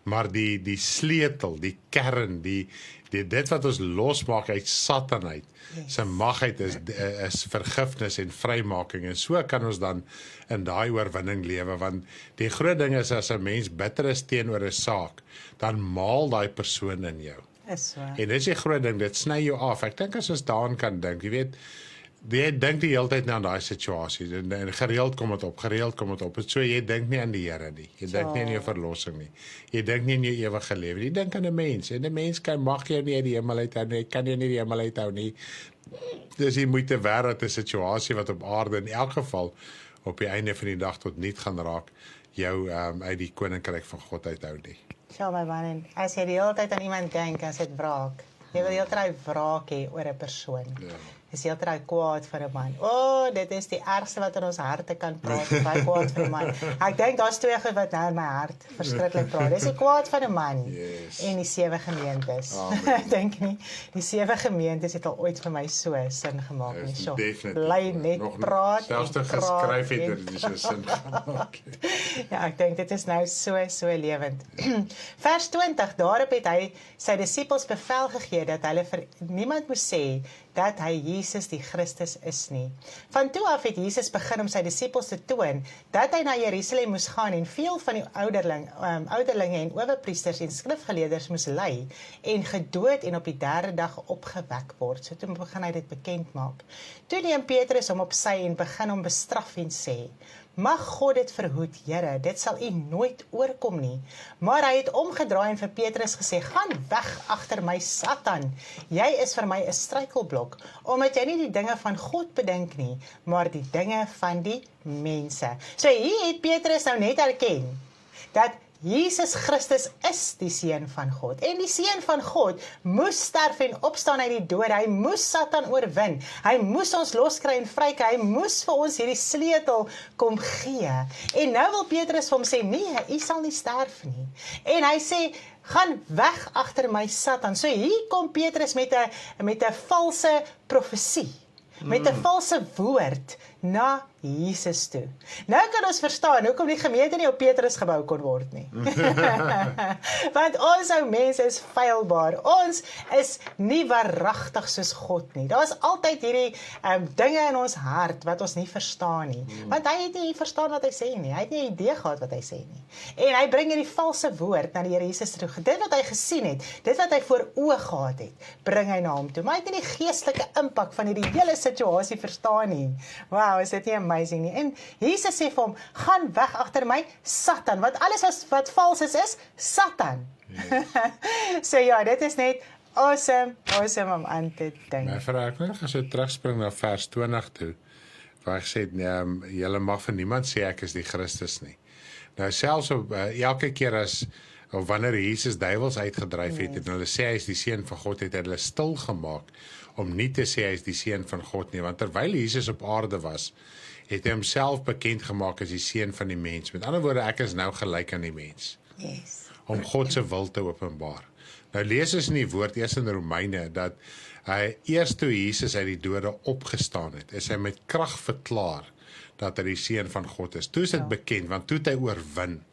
Maar die sleutel, die kern, dit wat ons losmaak uit Satan uit, sy mag uit is vergifnis en vrymaking. En so kan ons dan in daai oorwinning lewe, want die groot ding is, as 'n mens bitter is teenoor 'n saak, dan maal daai persoon in jou. Is so. En dit is die groot ding, dit sny jou af. Ek dink as ons daaraan kan dink, jy weet, jy dink die hele tyd aan daai situasie, en gereeld kom dit op, so jy dink nie aan die Here nie, jy dink nie aan jou verlossing nie, jy dink nie aan jou ewige lewe, jy dink aan 'n mens, en 'n mens mag jou nie uit die hemel uithou nie, kan jou nie die hemel uithou nie. Dis die moeite werd 'n situasie wat op aarde in elk geval op die einde van die dag tot niet gaan raak, jou uit die koninkryk van God uithou nie. Ja, my man, en as jy die hele tyd aan iemand dink, as dit wraak, jy wil die hele tyd wraak hê oor 'n persoon. Ja. Is heel tyd kwaad vir 'n man. Dit is die ergste wat in ons harte kan praat, baie kwaad vir 'n man. Ek dink daar's twee goed wat nou in my hart verskriklik praat. Dis die kwaad van 'n man en die 7 gemeentes. Ek dink nie, die 7 gemeentes het al ooit vir my so sin gemaak nie. So, bly net praat selfs te geskryf het dit so sin gemaak. Ja, ek dink dit is nou so lewend. Vers 20, daarop het hy sy disippels bevel gegee dat hulle vir niemand moes sê dat hy Jesus die Christus is nie. Van toe af het Jesus begin om sy disippels te toon dat hy na Jerusalem moes gaan en veel van die ouderlinge en owerpriesters en skrifgeleerders moes lei en gedood en op die 3de dag opgewek word. So toe begin hy dit bekend maak. Toe neem Petrus hom op sy en begin hom bestraf en sê, Mag God dit verhoed, Here, dit sal u nooit oorkom nie. Maar hy het omgedraai en vir Petrus gesê, gaan weg agter my, Satan. Jy is vir my 'n struikelblok, omdat jy nie die dinge van God bedink nie, maar die dinge van die mense. So hier het Petrus nou net erken, dat Jesus Christus is die Seun van God. En die Seun van God moes sterf en opstaan uit die dood. Hy moes Satan oorwin. Hy moes ons loskry en vrykry. Hy moes vir ons hierdie sleutel kom gee. En nou wil Petrus vir hom sê, nee, u sal nie sterf nie. En hy sê, gaan weg agter my, Satan. So hier kom Petrus met 'n valse profesie. Met 'n valse woord na Jesus toe. Nou kan ons verstaan hoekom die gemeente nie op Petrus gebou kon word nie. Want ons ou mense is feilbaar. Ons is nie waaragtig soos God nie. Daar is altyd hierdie dinge in ons hart wat ons nie verstaan nie. Want hy het nie verstaan wat hy sê nie. Hy het nie 'n idee gehad wat hy sê nie. En hy bring hierdie valse woord na die Here Jesus toe. Dit wat hy gesien het, dit wat hy voor oë gehad het, bring hy na hom toe. Maar hy het nie die geestelike impak van hierdie hele situasie verstaan nie. Wow, is dit nie amazing nie? En Jesus sê vir hom, gaan weg agter my, Satan, want alles wat vals is Satan. Yes. So ja, dit is net awesome om aan te dink. My vrou, ek wil nog so terugspring na vers 20 toe, waar hy sê, julle mag vir niemand sê ek is die Christus nie. Nou selfs op elke keer of wanneer Jesus duiwels uitgedryf het, en hulle sê hy is die Seun van God, het hulle stil gemaak, om nie te sê hy is die Seun van God nie, want terwyl Jesus op aarde was, het hy homself bekend gemaak as die Seun van die mens. Met ander woorde, ek is nou gelyk aan die mens. Yes. Om God se wil te openbaar. Nou lees ons in die woord eers in Romeine, dat hy eers toe Jesus uit die dode opgestaan het, is hy met krag verklaar, dat hy die Seun van God is. Toe is dit bekend, want toe het hy oorwin.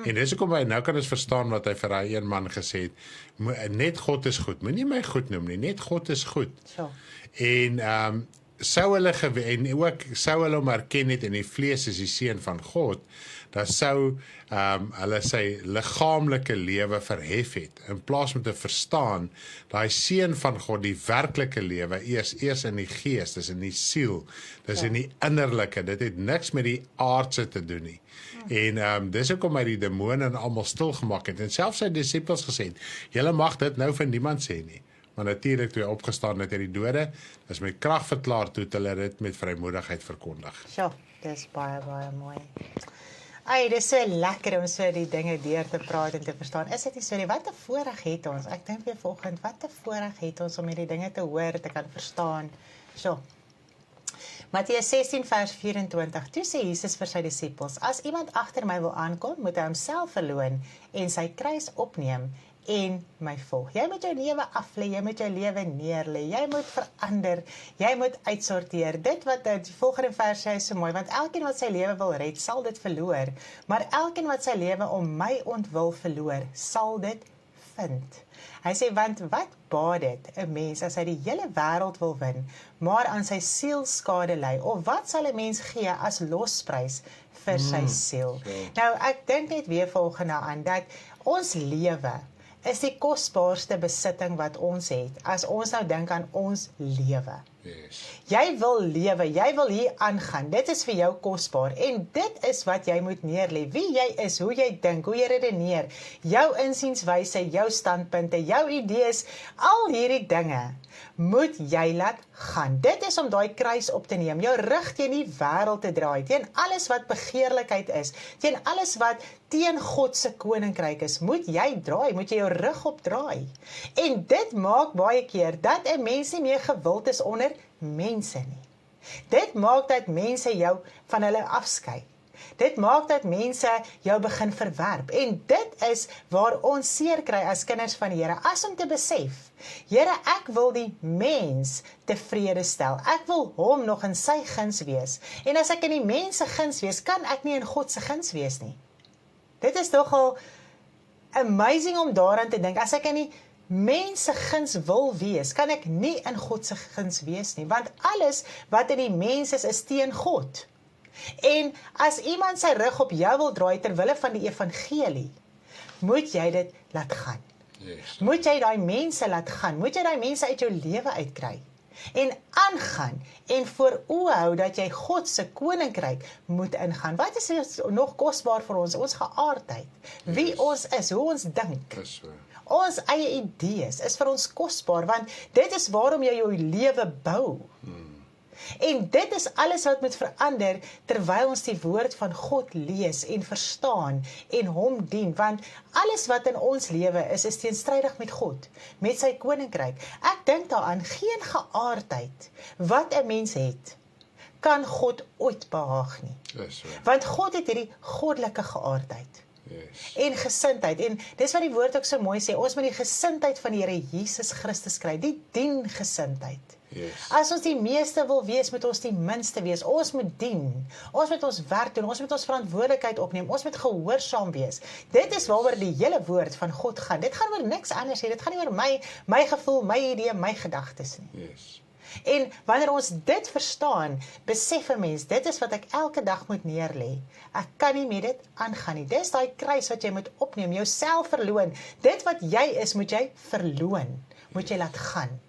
En dis hoekom hy, nou kan ons verstaan wat hy vir daai een man gesê het, net God is goed, moenie my goed noem nie, net God is goed. So. En sou hulle hom erken het in die vlees is die Seun van God, dan sou hulle sy liggaamlike lewe verhef het, in plaas om te verstaan, daai Seun van God, die werklike lewe, eers in die gees, dis in die siel, dis in die innerlike, dit het niks met die aardse te doen nie. En dis hoekom hy die demone en almal stil gemaak het, en selfs sy disippels gesê het, julle mag dit nou vir niemand sê nie. Maar natuurlik toe hy opgestaan het uit die dode, is met krag verklaar toe hulle dit met vrymoedigheid verkondig. So, dis baie mooi. Ai, dis so lekker om so die dinge deur te praat en te verstaan. Is dit nie so nie? Wat 'n voorreg het ons? Ek dink weer vanoggend, wat 'n voorreg het ons om hierdie dinge te hoor, te kan verstaan. So. Matteus 16 vers 24. Toe sê Jesus vir sy disippels, as iemand agter my wil aankom, moet hy homself verloon en sy kruis opneem en my volg. Jy moet jou lewe aflê, jy moet jou lewe neerlê, jy moet verander, jy moet uitsorteer. Dit wat die volgende vers sê is so mooi, want elkeen wat sy lewe wil red, sal dit verloor, maar elkeen wat sy lewe om my ontwil verloor, sal dit vind. Hy sê, want wat baat dit 'n mens as hy die hele wêreld wil win, maar aan sy siel skade ly, of wat sal 'n mens gee as losprys vir sy siel? Nou, ek dink net weer volgende aan, dat ons lewe is die kosbaarste besitting wat ons het, as ons nou dink aan ons lewe. Yes. Jy wil lewe, jy wil hier aangaan, dit is vir jou kosbaar, en dit is wat jy moet neerlê, wie jy is, hoe jy dink, hoe jy redeneer, jou insienswyse, jou standpunte, jou idees, al hierdie dinge, moet jy laat gaan. Dit is om daai kruis op te neem, jou rug teen die wêreld te draai, teen alles wat begeerlikheid is, teen alles wat teen God se koninkryk is, moet jy draai, moet jy jou rug opdraai. En dit maak baie keer dat 'n mens nie meer gewild is onder mense nie. Dit maak dat mense jou van hulle afskei. Dit maak dat mense jou begin verwerp, en dit is waar ons seer kry as kinders van die Here, as om te besef, Here, ek wil die mens tevrede stel, ek wil hom nog in sy guns wees, en as ek in die mens se guns wees, kan ek nie in God se guns wees nie. Dit is nogal amazing om daaraan te dink, as ek in die mense guns wil wees, kan ek nie in God se guns wees nie, want alles wat in die mens is teen God. En as iemand sy rug op jou wil draai terwille van die evangelie, moet jy dit laat gaan. Yes. Moet jy daai mense laat gaan, moet jy daai mense uit jou lewe uitkry. en aangaan en voor oë hou dat jy God se koninkryk moet ingaan. Wat is nog kosbaar vir ons? Ons geaardheid, wie ons is, hoe ons dink. Dis so. Ons eie idees is vir ons kosbaar, want dit is waarom jy jou lewe bou. En dit is alles wat moet verander terwyl ons die woord van God lees en verstaan en hom dien, want alles wat in ons lewe is teenstrydig met God, met sy koninkryk. Ek dink daaraan, geen geaardheid wat 'n mens het, kan God ooit behaag nie. Dis so. Want God het hierdie goddelike geaardheid. Yes. En gesindheid, en dis wat die woord ook so mooi sê, ons moet die gesindheid van die Here Jesus Christus kry, die diengesindheid. Yes. As ons die meeste wil wees, moet ons die minste wees. Ons moet dien, ons moet ons werk doen, ons moet ons verantwoordelikheid opneem, ons moet gehoorsaam wees. Dit is waaroor die hele woord van God gaan. Dit gaan oor niks anders nie, dit gaan nie oor my gevoel, my idee, my gedagtes nie. Yes. En wanneer ons dit verstaan, besef 'n mens, dit is wat ek elke dag moet neerlê. Ek kan nie met dit aangaan nie. Dis daai kruis wat jy moet opneem, jouself verloon. Dit wat jy is, moet jy verloon, moet jy laat gaan,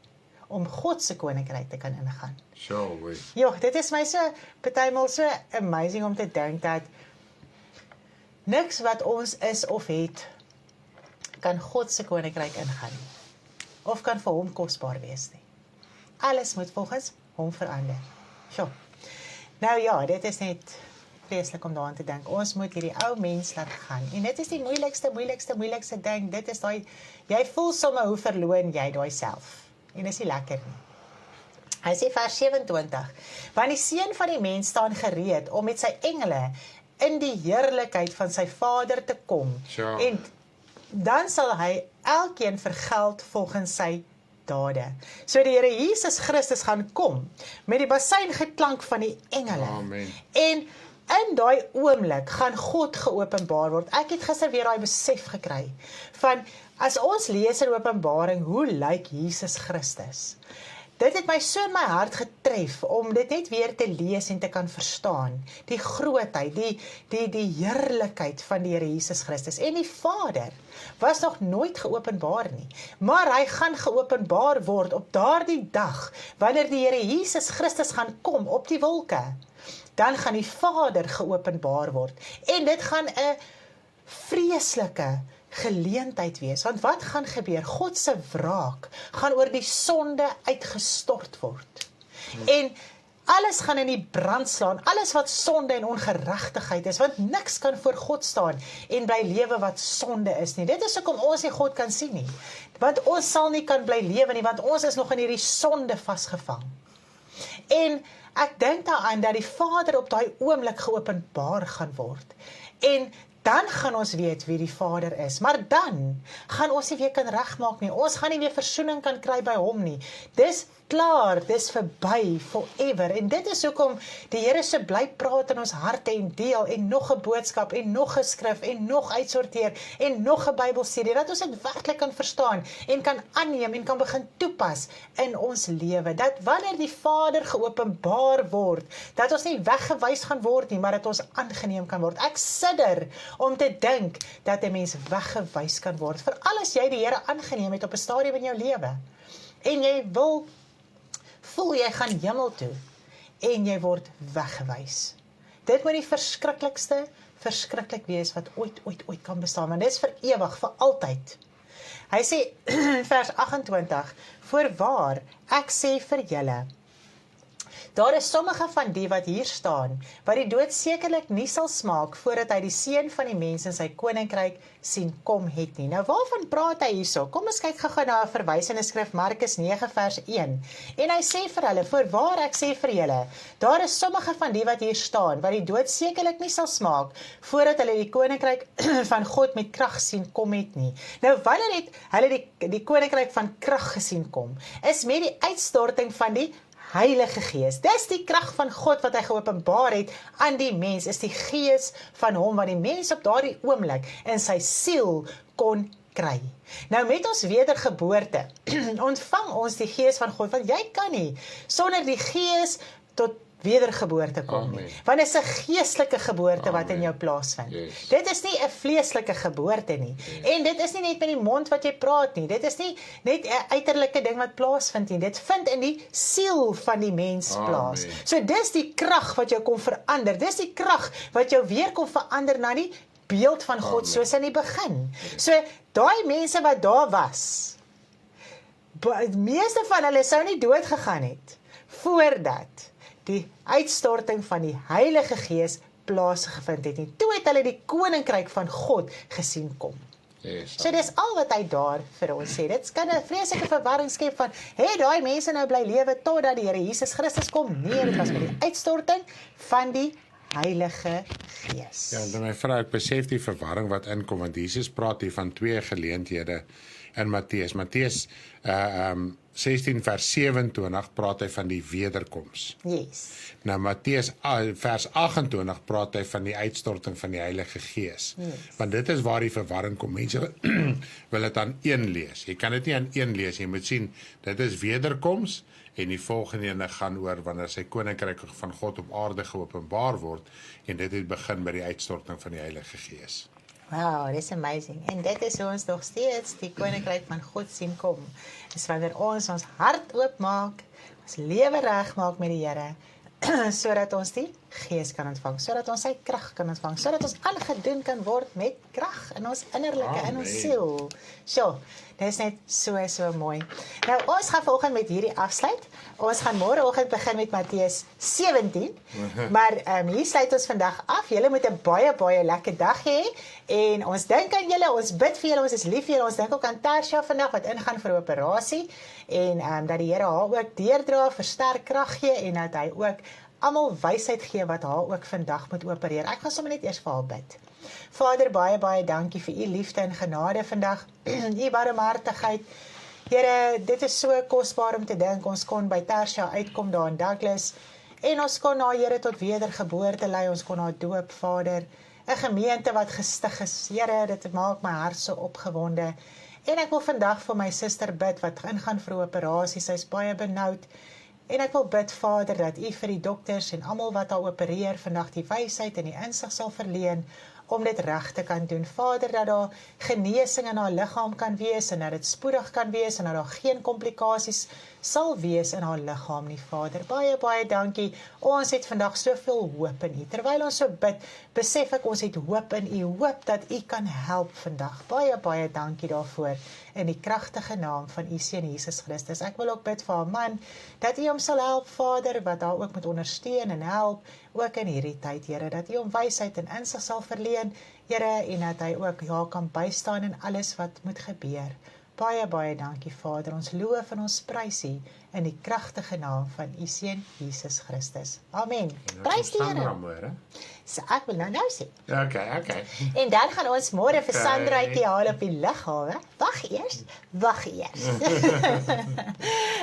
om God se koninkryk te kan ingaan. Sure, we. Joh, dit is my so, partymal so amazing om te dink dat niks wat ons is of het, kan God se koninkryk ingaan nie, of kan vir hom kosbaar wees nie. Alles moet volgens hom verander. Sjoe. Nou ja, dit is net vreeslik om daaraan te dink. Ons moet hierdie ou mens laat gaan. En dit is die moeilikste ding. Dit is daai, jy voel sommer hoe verloon jy daai self. En dis nie lekker nie. Hy sê vers 27, want die seun van die mens staan gereed om met sy engele in die heerlikheid van sy Vader te kom. Sure. En dan sal hy elkeen vergeld volgens sy dade. So die Here Jesus Christus gaan kom met die basuingeklank van die engele. Amen. En in daai oomblik gaan God geopenbaar word. Ek het gister weer daai besef gekry van as ons lees in Openbaring, hoe lyk Jesus Christus? Dit het my so in my hart getref om dit net weer te lees en te kan verstaan. Die grootheid, die heerlikheid van die Here Jesus Christus. En die Vader was nog nooit geopenbaar nie, maar hy gaan geopenbaar word op daardie dag, wanneer die Here Jesus Christus gaan kom op die wolke. Dan gaan die Vader geopenbaar word. En dit gaan 'n vreeslike geleentheid wees, want wat gaan gebeur? God se wraak gaan oor die sonde uitgestort word. En alles gaan in die brand slaan, alles wat sonde en ongeregtigheid is, want niks kan voor God staan en bly lewe wat sonde is nie. Dit is hoekom ons nie God kan sien nie, want ons sal nie kan bly lewe nie, want ons is nog in hierdie sonde vasgevang. En ek dink daaraan dat die Vader op daai oomblik geopenbaar gaan word. En dan gaan ons weet wie die Vader is. Maar dan gaan ons nie weer kan regmaak nie. Ons gaan nie weer versoening kan kry by hom nie. Dis klaar, dis verby, forever. En dit is hoekom die Here so bly praat in ons harte en deel, en nog 'n boodskap, en nog 'n skrif, en nog uitsorteer, en nog 'n Bybelstudie, dat ons dit werklik kan verstaan, en kan aanneem, en kan begin toepas in ons lewe. Dat wanneer die Vader geopenbaar word, dat ons nie weggewys gaan word nie, maar dat ons aangeneem kan word. Ek sidder om te dink dat 'n mens weggewys kan word, veral as jy die Here aangeneem het op 'n stadium in jou lewe, en jy voel jy gaan hemel toe, en jy word weggewys. Dit moet die verskriklik wees wat ooit kan bestaan, want dit is vir ewig, vir altyd. Hy sê in vers 28, voorwaar, ek sê vir julle, daar is sommige van die wat hier staan, wat die dood sekerlik nie sal smaak, voordat hy die seun van die mens in sy koninkryk sien kom het nie. Nou waarvan praat hy hierso? Kom ons kyk gou na 'n verwysende skrif, Markus 9 vers 1. En hy sê vir hulle, voorwaar ek sê vir julle, daar is sommige van die wat hier staan, wat die dood sekerlik nie sal smaak, voordat hulle die koninkryk van God met krag sien kom het nie. Nou wanneer het hulle die koninkryk van krag gesien kom? Is met die uitstorting van die Heilige Gees. Dis die krag van God wat hy geopenbaar het aan die mens, is die Gees van hom wat die mens op daardie oomblik in sy siel kon kry. Nou met ons wedergeboorte ontvang ons die Gees van God, want jy kan nie sonder die Gees tot wedergeboorte kom nie. Amen. Want dit is 'n geestelike geboorte wat in Amen. jou plaasvind. Yes. Dit is nie 'n vleeslike geboorte nie. En dit is nie net met die mond wat jy praat nie. Dit is nie net 'n uiterlike ding wat plaasvind nie. Dit vind in die siel van die mens Amen. plaas. So dis die krag wat jou kom verander. Dis die krag wat jou weer kom verander na die beeld van God soos in die begin. So daai mense wat daar was, die meeste van hulle sou nie dood gegaan het voordat die uitstorting van die Heilige Gees plaasgevind het nie. Toe het hulle die koninkryk van God gesien kom. Yes. So dis al wat hy daar vir ons sê. Dit kan 'n vreeslike verwarring skep van, daai mense nou bly lewe totdat die Here Jesus Christus kom. Nee, dit was met die uitstorting van die Heilige Gees. Ja, en my vrou, ek besef die verwarring wat inkom, want Jesus praat hier van 2 geleenthede in Matteus. Matteus 16 vers 27 praat hy van die wederkoms. Yes. Nou Matteus vers 28 praat hy van die uitstorting van die Heilige Gees. Yes. Want dit is waar die verwarring kom. Mense wil dit aan een lees. Jy kan dit nie aan een lees. Jy moet sien, dit is wederkoms en die volgende ene gaan oor wanneer sy koninkryk van God op aarde geopenbaar word en dit het begin by die uitstorting van die Heilige Gees. Wow, dis amazing. En dit is hoe ons nog steeds die koninkryk van God sien kom. Dis wanneer ons hart oopmaak, ons lewe regmaak met die Here, sodat ons die Gees kan ontvang, sodat ons sy krag kan ontvang, sodat ons aangedoen kan word met krag in ons innerlike, in ons siel. So, dit is net so mooi. Nou, ons gaan vanoggend met hierdie afsluit. Ons gaan môreoggend begin met Matteus 17, maar hier sluit ons vandag af. Julle moet 'n baie lekker dag hê, en ons dink aan julle, ons bid vir julle, ons is lief vir julle, ons dink ook aan Tarsha vandag, wat ingaan vir 'n operasie, en dat die Here haar ook deurdra, versterk krag gee, en dat hy ook almal wysheid gee wat haar ook vandag moet opereer. Ek gaan sommer net eers vir haar bid. Vader, baie dankie vir u liefde en genade vandag, u barmhartigheid. Here, dit is so kosbaar om te dink, ons kon by Tarsha uitkom daar in Douglas, en ons kon haar, Here, tot wedergeboorte lei, ons kon haar doop, Vader, 'n gemeente wat gestig is. Here, dit maak my hart so opgewonde, en ek wil vandag vir my suster bid, wat ingaan vir 'n operasie, sy is baie benoud, en ek wil bid, Vader, dat u vir die dokters en almal wat haar opereer, vandag die wysheid en die insig sal verleen, om dit reg te kan doen. Vader, dat daar genesing in haar liggaam kan wees, en dat dit spoedig kan wees, en dat daar geen komplikasies sal wees in haar liggaam nie, Vader. Baie dankie. Ons het vandag soveel hoop in u. Terwyl ons so bid, besef ek ons het hoop in u, hoop dat u kan help vandag. Baie dankie daarvoor, in die kragtige naam van u seun Jesus Christus. Ek wil ook bid vir haar man, dat u hom sal help, Vader, wat haar ook moet ondersteun en help, ook in hierdie tyd, Here, dat u hom wysheid en insig sal verleen, Here, en dat hy ook haar kan bystaan in alles wat moet gebeur. Baie dankie, Vader. Ons loof en ons prys u in die kragtige naam van u seun Jesus Christus. Amen. Prys die Here. So ek wil nou sê. Okay. En dan gaan ons môre vir Sandraitjie haal op die lughawe. Wag eers.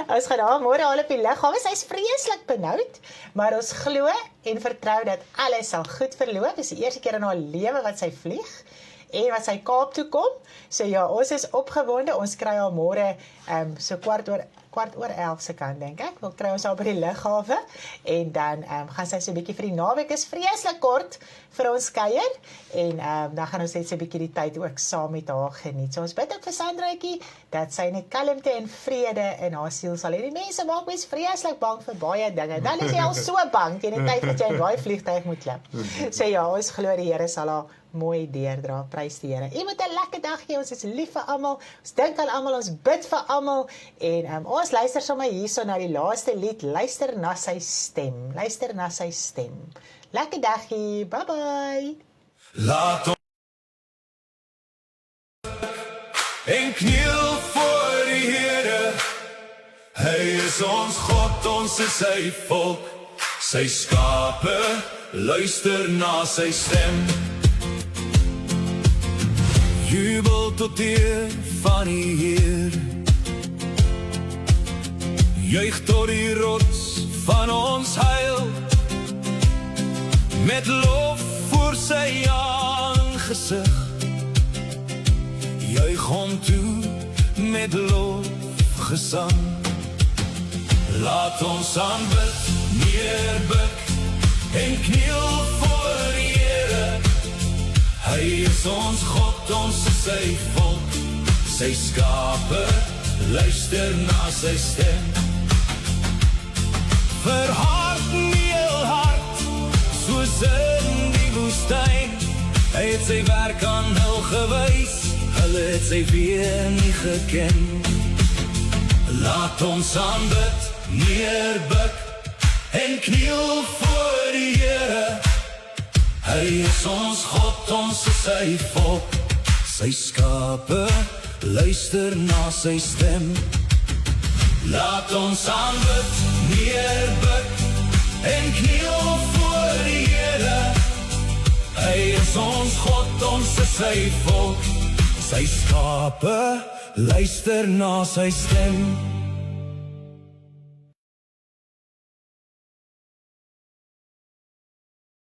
Ons gaan haar môre haal op die lughawe. Sy's vreeslik benoud, maar ons glo en vertrou dat alles sal goed verloop. Dis die eerste keer in haar lewe wat sy vlieg, en wat sy Kaap toe kom. So ja, ons is opgewonde. Ons kry haar môre so kwart oor 11 se kant, dink ek. Wil kry ons haar by die lughawe, en dan gaan sy so 'n bietjie vir die naweek, is vreeslik kort vir ons kuier, en dan gaan ons net so 'n bietjie die tyd ook saam met haar geniet. So ons bid ook vir Sandraitjie, dat sy net kalmte en vrede in haar siel sal hê. Die mense maak mens vreeslik bang vir baie dinge. Dan is jy al so bang teen die tyd dat jy in daai vliegtuig moet klim. So ja, ons glo die Here sal haar mooi deurdra. Prys die Here. U moet 'n lekker dag hê. Ons is lief vir almal. Ons dink aan almal, ons bid vir almal, en ons luister sommer hierso na die laaste lied. Luister na sy stem. Luister na sy stem. Lekker dagie. Bye. Laat ons en kniel voor die Here. Hy is ons God, ons is sy volk. Sy skape luister na sy stem. Jubel tot eer van die Heer. Juig tot die rots van ons heil. Met lof voor sy aangesig. Juig hom toe met lofgesang. Laat ons aanbid neerbuk en kniel voor die Here. Hy is ons God, ons is sy volk, sy skape, luister na sy stem. Verhard nie heel hard, soos in die woestyn. Hy het sy werk aan hul gewys, hulle het sy weer nie geken. Laat ons aanbid, neerbuk en kniel voor die Here. Hy is ons God, ons is sy volk, sy skape, luister na sy stem. Laat ons aanbid, neerbuk en kniel voor die Here. Hy is ons God, ons is sy volk, sy skape, luister na sy stem.